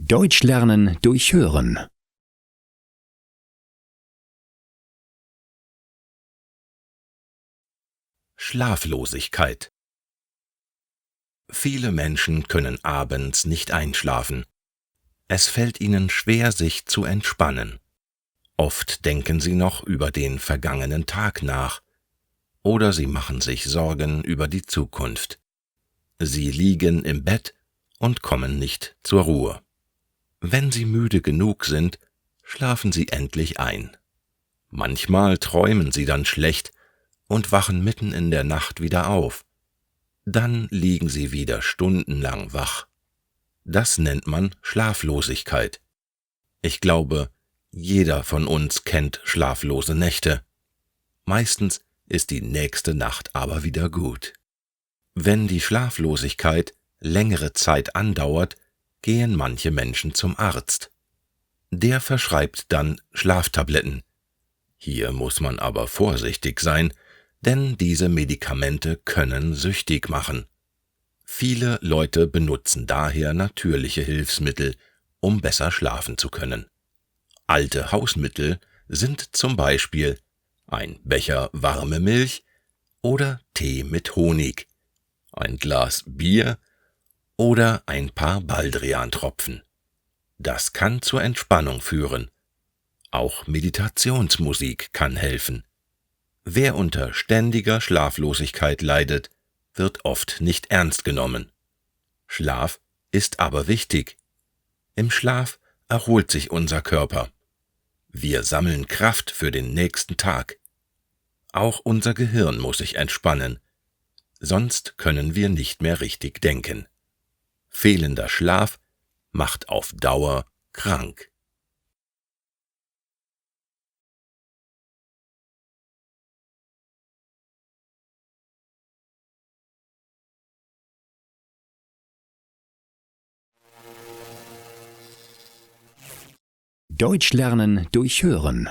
Deutsch lernen durch Hören. Schlaflosigkeit. Viele Menschen können abends nicht einschlafen. Es fällt ihnen schwer, sich zu entspannen. Oft denken sie noch über den vergangenen Tag nach oder sie machen sich Sorgen über die Zukunft. Sie liegen im Bett und kommen nicht zur Ruhe. Wenn sie müde genug sind, schlafen sie endlich ein. Manchmal träumen sie dann schlecht und wachen mitten in der Nacht wieder auf. Dann liegen sie wieder stundenlang wach. Das nennt man Schlaflosigkeit. Ich glaube, jeder von uns kennt schlaflose Nächte. Meistens ist die nächste Nacht aber wieder gut. Wenn die Schlaflosigkeit längere Zeit andauert, gehen manche Menschen zum Arzt. Der verschreibt dann Schlaftabletten. Hier muss man aber vorsichtig sein, denn diese Medikamente können süchtig machen. Viele Leute benutzen daher natürliche Hilfsmittel, um besser schlafen zu können. Alte Hausmittel sind zum Beispiel ein Becher warme Milch oder Tee mit Honig, ein Glas Bier oder ein paar Baldriantropfen. Das kann zur Entspannung führen. Auch Meditationsmusik kann helfen. Wer unter ständiger Schlaflosigkeit leidet, wird oft nicht ernst genommen. Schlaf ist aber wichtig. Im Schlaf erholt sich unser Körper. Wir sammeln Kraft für den nächsten Tag. Auch unser Gehirn muss sich entspannen, sonst können wir nicht mehr richtig denken. Fehlender Schlaf macht auf Dauer krank. Deutsch lernen durch Hören.